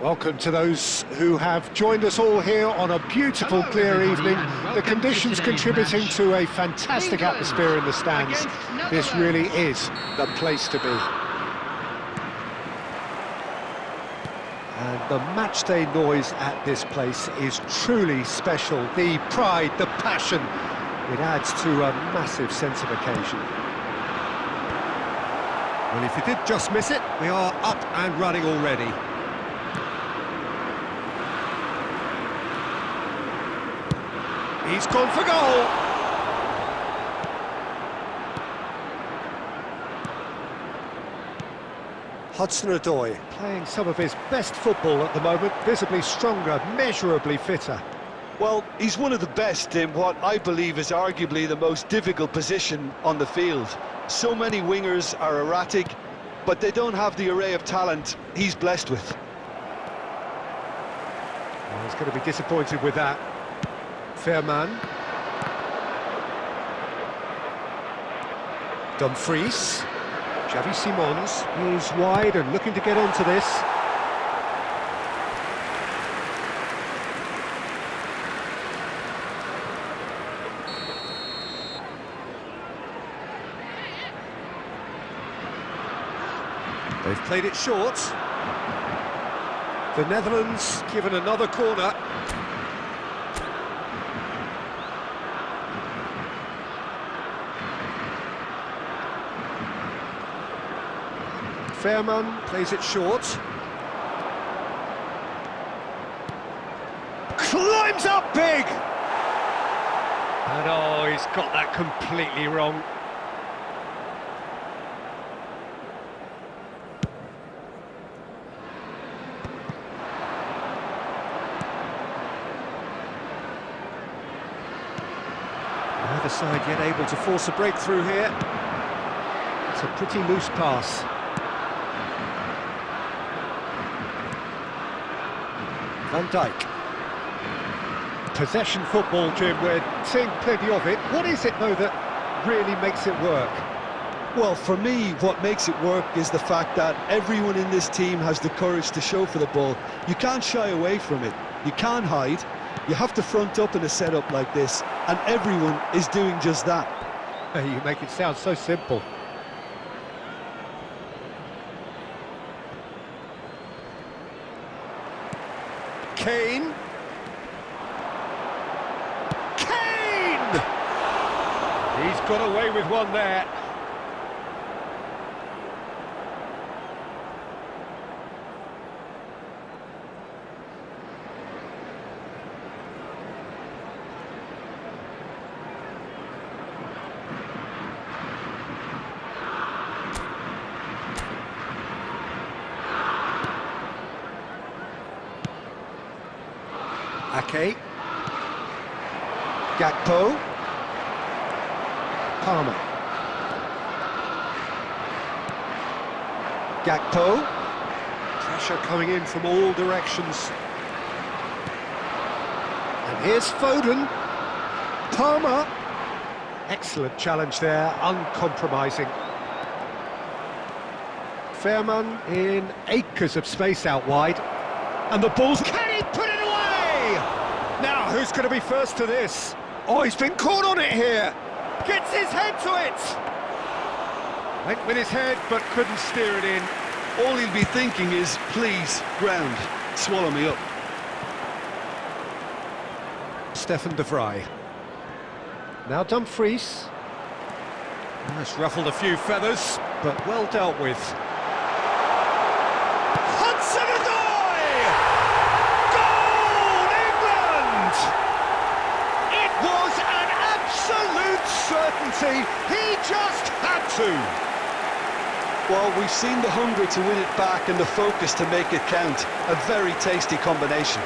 Welcome to those who have joined us all here on a beautiful, clear evening. The conditions contributing to a fantastic atmosphere in the stands. This really is the place to be. And the matchday noise at this place is truly special. The pride, the passion, it adds to a massive sense of occasion. Well, if you did just miss it, we are up and running already. He's gone for goal! Hudson-Odoi playing some of his best football at the moment, visibly stronger, measurably fitter. Well, he's one of the best in what I believe is arguably the most difficult position on the field. So many wingers are erratic, but they don't have the array of talent he's blessed with. Well, he's going to be disappointed with that. Fair man. Dumfries. Xavi Simons is wide and looking to get onto this. They've played it short. The Netherlands given another corner. Fairman plays it short. Climbs up big! And oh, he's got that completely wrong. Neither side yet able to force a breakthrough here. It's a pretty loose pass. Van Dijk. Possession football, Jim, we're seeing plenty of it. What is it, though, that really makes it work? Well, for me, what makes it work is the fact that everyone in this team has the courage to show for the ball. You can't shy away from it. You can't hide. You have to front up in a setup like this, and everyone is doing just that. You make it sound so simple. Kane. Kane! He's got away with one there. Ake. Gakpo. Palmer. Gakpo. Pressure coming in from all directions. And here's Foden. Palmer. Excellent challenge there, uncompromising. Fairman in acres of space out wide. And the ball's... Can he put it away? Now, who's going to be first to this? Oh, he's been caught on it here. Gets his head to it. Went with his head, but couldn't steer it in. All he'll be thinking is, please, ground, swallow me up. Stefan de Vrij. Now Dumfries. That's ruffled a few feathers, but well dealt with. Hudson-Odoi! Goal, England! It was an absolute certainty. He just had to. Well, we've seen the hunger to win it back and the focus to make it count. A very tasty combination.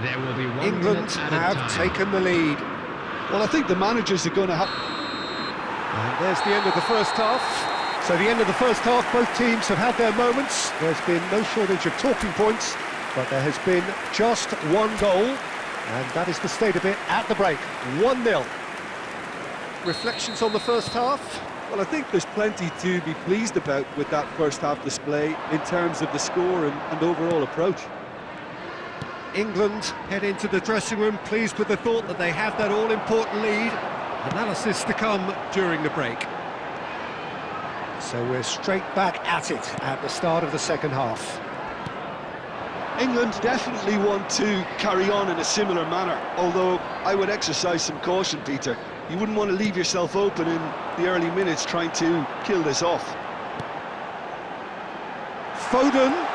There will be one England have taken the lead. Well, I think the managers are going to have... And there's the end of the first half. So the end of the first half, both teams have had their moments. There's been no shortage of talking points, but there has been just one goal, and that is the state of it at the break. 1-0. Reflections on the first half? Well, I think there's plenty to be pleased about with that first half display in terms of the score and overall approach. England head into the dressing room pleased with the thought that they have that all-important lead. Analysis to come during the break. So we're straight back at it at the start of the second half. England definitely want to carry on in a similar manner, although I would exercise some caution, Peter. You wouldn't want to leave yourself open in the early minutes trying to kill this off. Foden.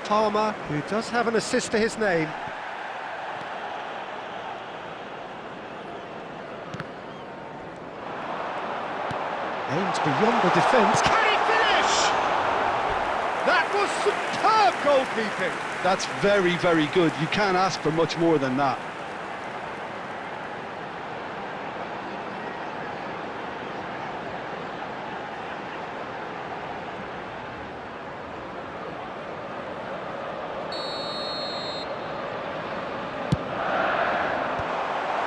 Palmer, who does have an assist to his name. Aimed beyond the defence. Can he finish? That was superb goalkeeping. That's very, very good. You can't ask for much more than that.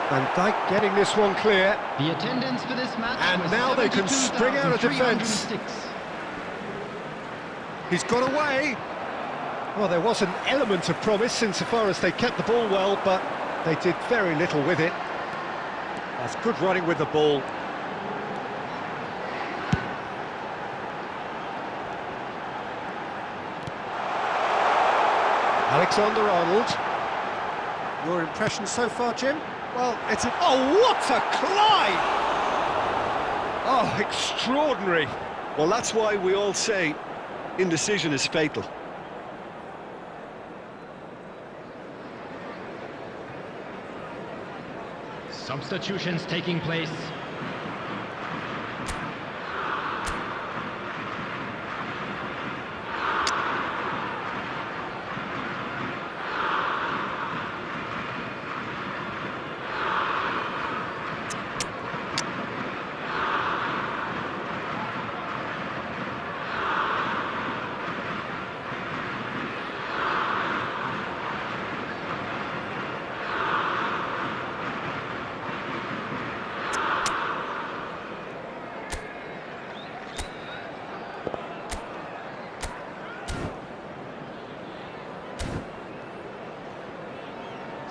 Van Dijk getting this one clear. The attendance for this match And was now they can spring out of defence. 72,306. He's got away. Well, there was an element of promise insofar as they kept the ball well, but they did very little with it. That's good running with the ball. Alexander-Arnold. Your impression so far, Jim? Well, it's a... Oh, what a climb! Oh, extraordinary. Well, that's why we all say indecision is fatal. Substitutions taking place.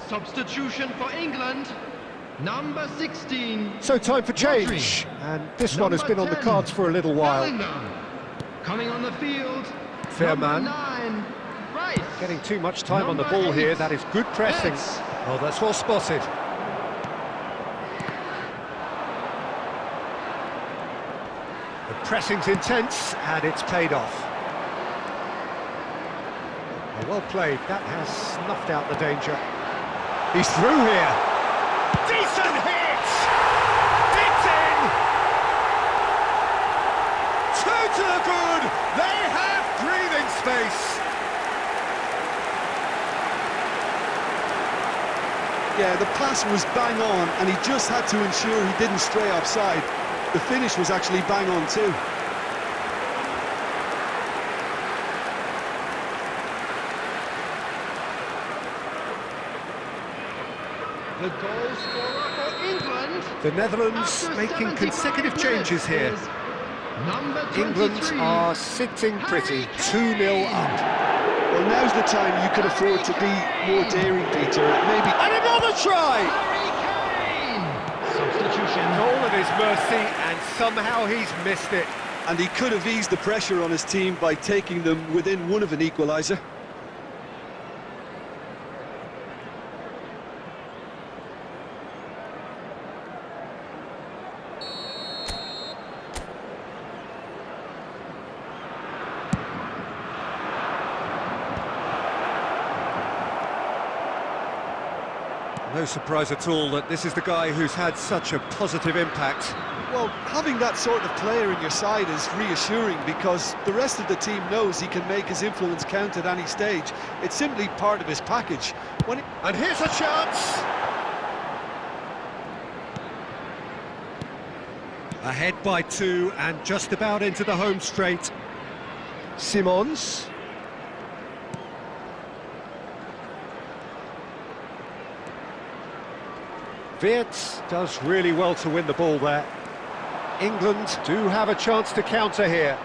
Substitution for England, number 16. So time for change, and this one has been on the cards for a little while. Bellingham. Coming on the field, Fair number man. 9, Rice. Getting too much time on the Number ball here, 8. that is good pressing. Yes. Oh, that's well spotted. The pressing's intense, and it's paid off. Well played, that has snuffed out the danger. He's through here. Decent hit! It's in! Two to the good! They have breathing space! Yeah, the pass was bang on, and he just had to ensure he didn't stray offside. The finish was actually bang on too. The goal scorer for England. The Netherlands after making 75 consecutive changes here. minutes, is number 23. England are sitting pretty, 2-0 up. Well, now's the time you could afford to be more daring, Peter. Maybe... And another try! Harry Kane. Substitution. All at his mercy, and somehow he's missed it. And he could have eased the pressure on his team by taking them within one of an equaliser. No surprise at all that this is the guy who's had such a positive impact. Well, having that sort of player in your side is reassuring because the rest of the team knows he can make his influence count at any stage. It's simply part of his package. And here's a chance! Ahead by 2 and just about into the home straight. Simons. Wirtz does really well to win the ball there. England do have a chance to counter here.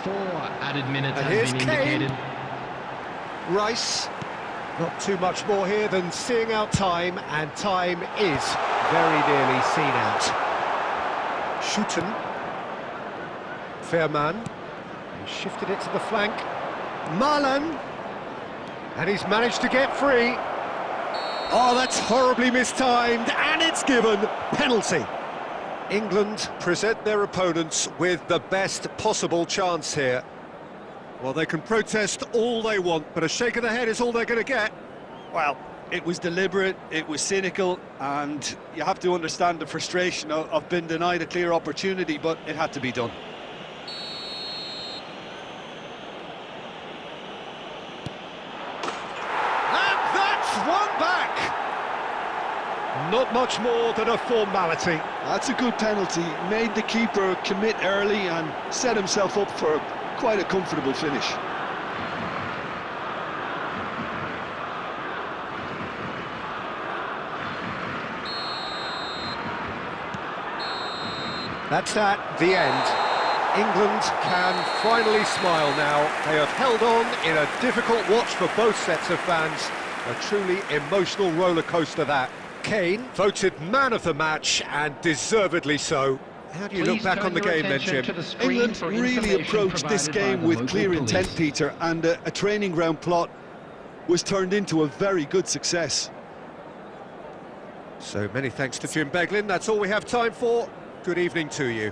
4 added minutes And has here's been Kane. indicated. Rice. Not too much more here than seeing out time, and time is very nearly seen out. Schouten. Fair man. He shifted it to the flank. Marlon. And he's managed to get free. Oh, that's horribly mistimed, and it's given. Penalty. England present their opponents with the best possible chance here. Well, they can protest all they want, but a shake of the head is all they're going to get. Well, It was deliberate, it was cynical, and you have to understand the frustration of being denied a clear opportunity, but it had to be done. And that's one back! Not much more than a formality. That's a good penalty. Made the keeper commit early and set himself up for quite a comfortable finish. That's at the end. England can finally smile now. They have held on in a difficult watch for both sets of fans. A truly emotional roller coaster that. Kane voted man of the match, and deservedly so. How do you look back on the game then, Jim? England really approached this game with clear intent, Peter, and a training ground plot was turned into a very good success. So many thanks to Jim Beglin. That's all we have time for. Good evening to you.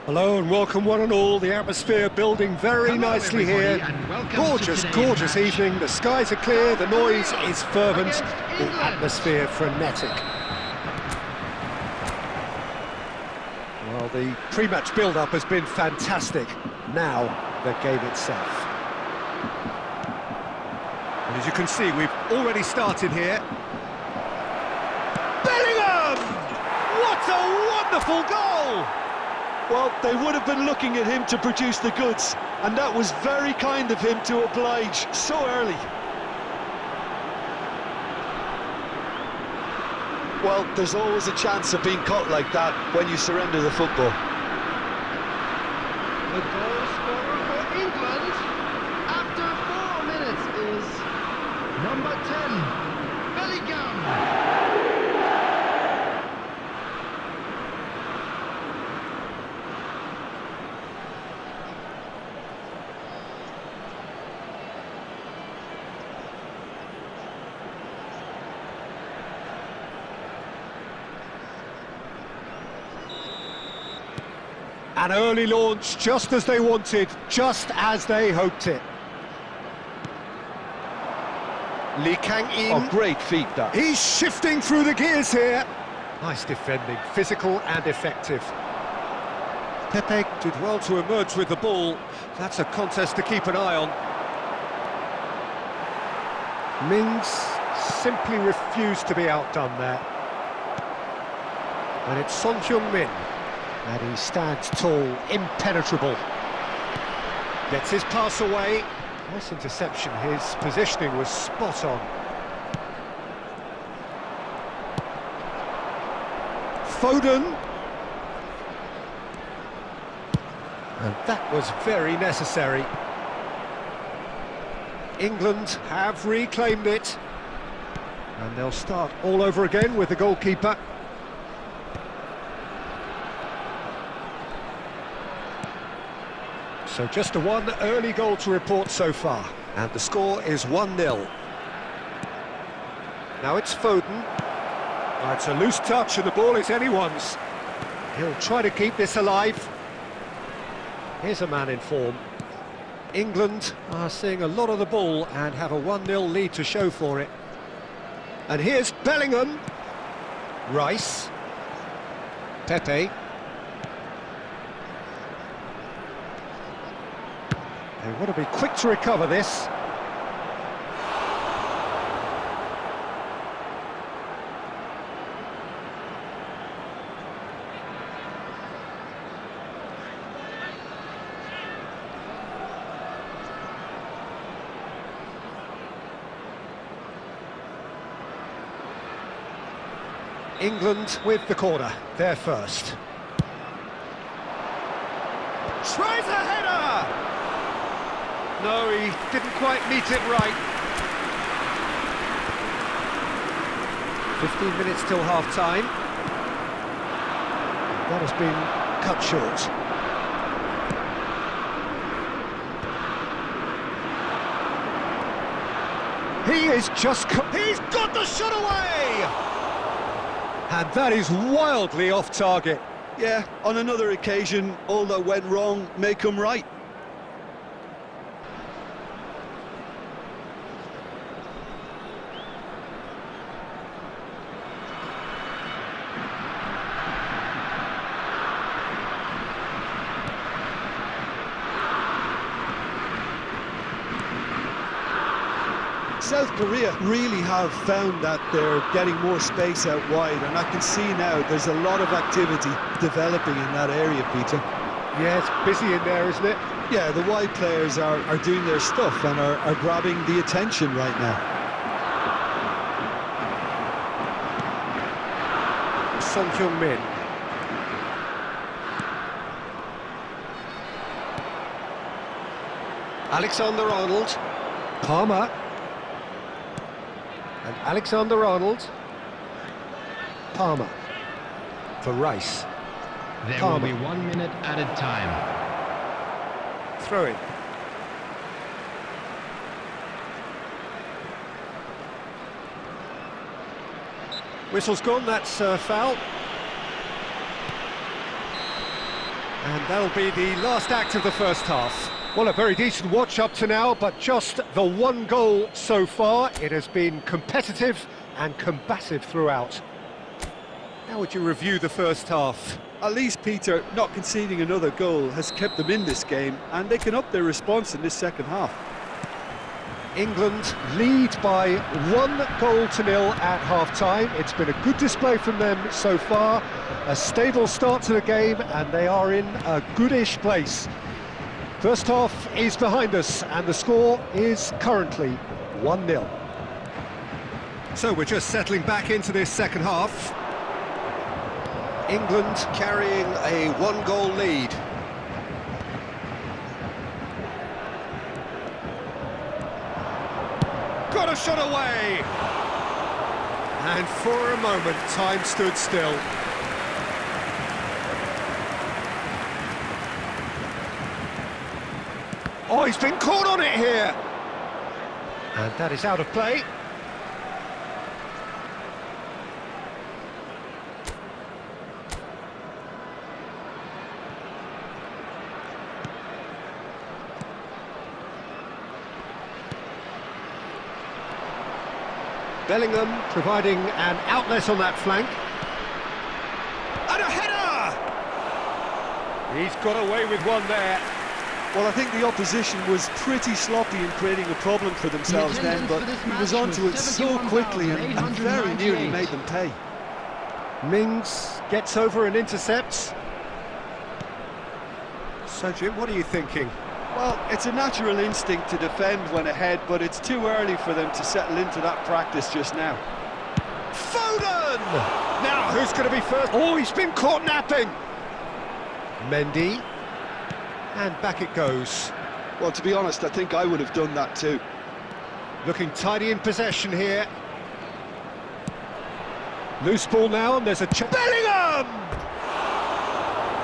Hello and welcome one and all. The atmosphere building very nicely here. Gorgeous, gorgeous evening. The skies are clear, the noise is fervent, the atmosphere frenetic. Well, the pre-match build-up has been fantastic. Now, the game itself. And as you can see, we've already started here. Bellingham! What a wonderful goal! Well, they would have been looking at him to produce the goods, and that was very kind of him to oblige so early. Well, there's always a chance of being caught like that when you surrender the football. The goal scorer for England after 4 minutes is number 10, Bellingham. An early launch, just as they wanted, just as they hoped it. Lee Kang-in. Oh, great feat, that. He's shifting through the gears here. Nice defending, physical and effective. Pepe did well to emerge with the ball. That's a contest to keep an eye on. Mings simply refused to be outdone there. And it's Son Heung-min. And he stands tall, impenetrable. Gets his pass away. Nice interception, his positioning was spot on. Foden. And that was very necessary. England have reclaimed it. And they'll start all over again with the goalkeeper. So just a one early goal to report so far, and the score is 1-0. Now it's Foden. Oh, it's a loose touch and the ball is anyone's. He'll try to keep this alive. Here's a man in form. England are seeing a lot of the ball and have a 1-0 lead to show for it. And here's Bellingham. Rice. Pepe. They want to be quick to recover this. England with the corner, they're first. Tries a header! No, he didn't quite meet it right. 15 minutes till half-time. That has been cut short. He is just... He's got the shot away! And that is wildly off target. Yeah, on another occasion, all that went wrong may come right. South Korea really have found that they're getting more space out wide, and I can see now there's a lot of activity developing in that area, Peter. Yeah, it's busy in there, isn't it? Yeah, the wide players are doing their stuff and are grabbing the attention right now. Son Heung-min. Alexander-Arnold. Palmer. And Alexander-Arnold. Palmer. For Rice. There Palmer. will be 1 minute added time. Throw in. Whistle's gone, that's foul. And that'll be the last act of the first half. Well, a very decent watch up to now, but just the one goal so far. It has been competitive and combative throughout. How would you review the first half? At least, Peter, not conceding another goal has kept them in this game, and they can up their response in this second half. England lead by 1-0 at half-time. It's been a good display from them so far. A stable start to the game, and they are in a goodish place. First half is behind us, and the score is currently 1-0. So we're just settling back into this second half. England carrying a 1-goal lead. Got a shot away! And for a moment, time stood still. Oh, he's been caught on it here! And that is out of play. Bellingham providing an outlet on that flank. And a header! He's got away with one there. Well, I think the opposition was pretty sloppy in creating a problem for themselves then, but he was onto it so quickly and very nearly made them pay. Mings gets over and intercepts. So, Jim, what are you thinking? Well, it's a natural instinct to defend when ahead, but it's too early for them to settle into that practice just now. Foden! Now, who's going to be first? Oh, he's been caught napping! Mendy. And back it goes. Well, to be honest, I think I would have done that too. Looking tidy in possession here. Loose ball now, and there's a chance. Bellingham!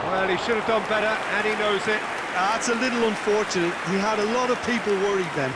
Well, he should have done better, and he knows it. That's a little unfortunate. He had a lot of people worried then.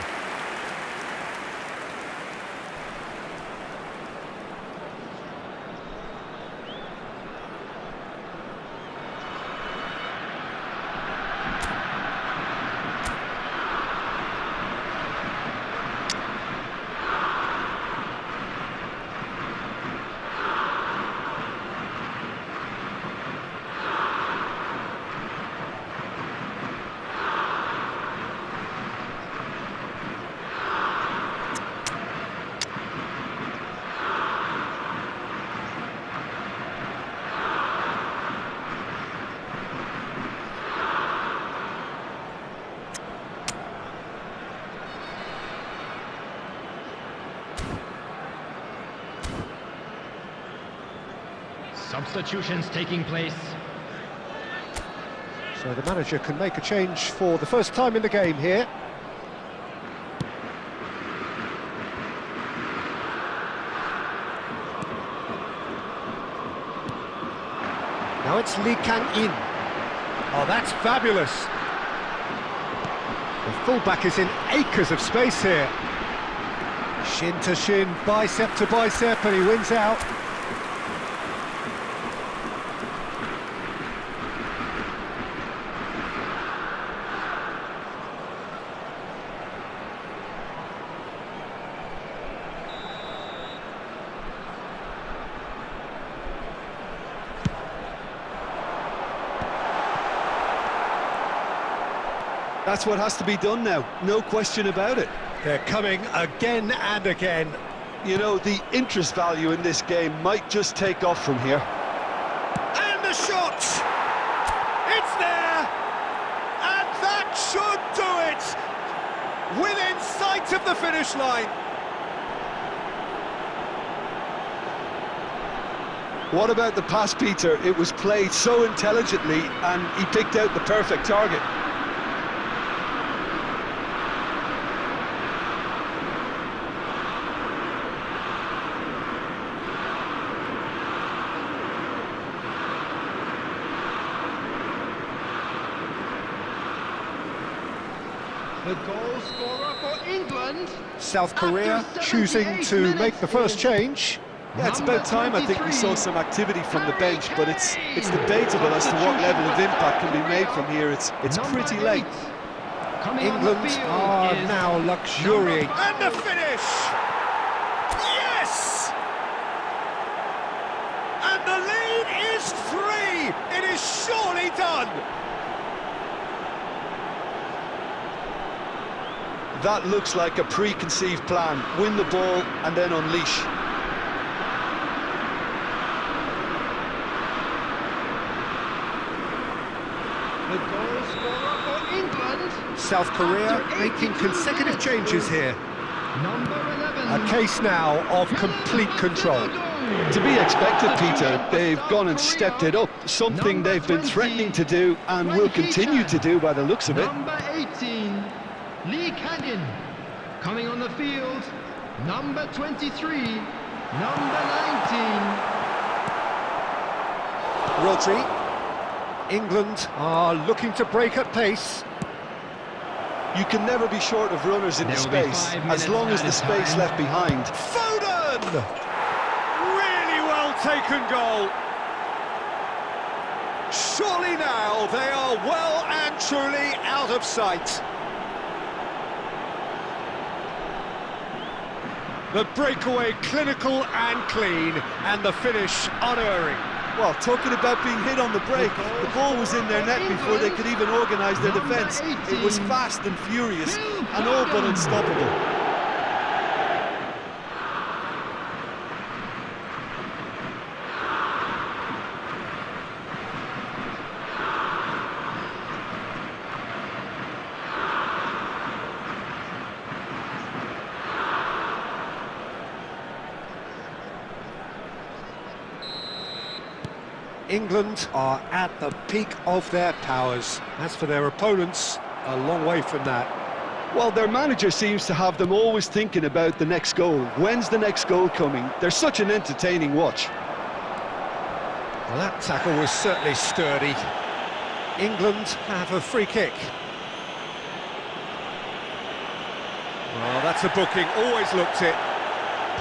substitutions taking place. So the manager can make a change for the first time in the game here. Now it's Lee Kang-in. Oh, that's fabulous. The fullback is in acres of space here. Shin to shin, bicep to bicep, and he wins out. That's what has to be done now, no question about it. They're coming again and again. You know, the interest value in this game might just take off from here. And the shot! It's there! And that should do it! Within sight of the finish line. What about the pass, Peter? It was played so intelligently and he picked out the perfect target. The goal scorer for England. South Korea choosing to make the first change. Yeah, it's about time I think we saw some activity from the bench, but it's debatable as to what level of impact can be made from here. It's pretty late. England are now luxuriating. And the finish! Yes! And the lead is 3! It is surely done! That looks like a preconceived plan. Win the ball and then unleash. The goal scorer for England. South Korea making consecutive changes here. Number 11. A case now of complete control. To be expected, Peter. They've gone and stepped it up. Something they've been threatening to do and will continue to do by the looks of it. Number 18. Lee Kang-in. Coming on the field. Number 23. Number 19. Rodri. England are looking to break at pace. You can never be short of runners in the There will be space, 5 as long as minutes the added space time. left behind. Foden! Really well taken goal. Surely now they are well and truly out of sight. The breakaway clinical and clean, and the finish unerring. Well, talking about being hit on the break, the ball was in their net before they could even organise their defence. It was fast and furious, and all but unstoppable. England are at the peak of their powers. As for their opponents, a long way from that. Well, their manager seems to have them always thinking about the next goal. When's the next goal coming? They're such an entertaining watch. Well, that tackle was certainly sturdy. England have a free kick. Well, that's a booking, always looked it.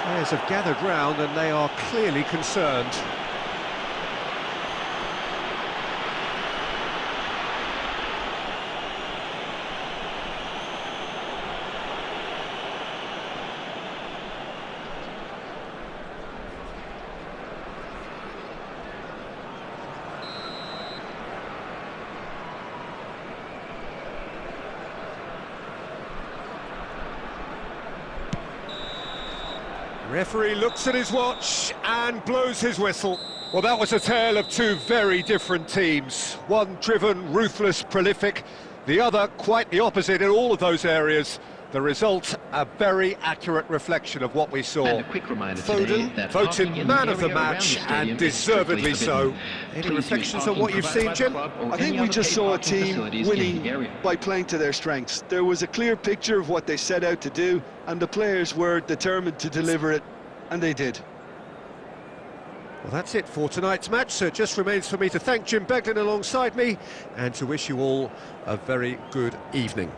Players have gathered round and they are clearly concerned. Referee looks at his watch and blows his whistle. Well, that was a tale of two very different teams. One driven, ruthless, prolific. The other, quite the opposite in all of those areas. The result, a very accurate reflection of what we saw. And a quick reminder today Foden that voted parking in man the of the area around match, the stadium and is strictly deservedly so. forbidden. Any Please use reflections on parking what you've provided seen, by the Jim? club or I think any we other just paid saw a parking team facilities in winning the area. by playing to their strengths. There was a clear picture of what they set out to do, and the players were determined to deliver it, and they did. Well, that's it for tonight's match, so it just remains for me to thank Jim Beglin alongside me and to wish you all a very good evening.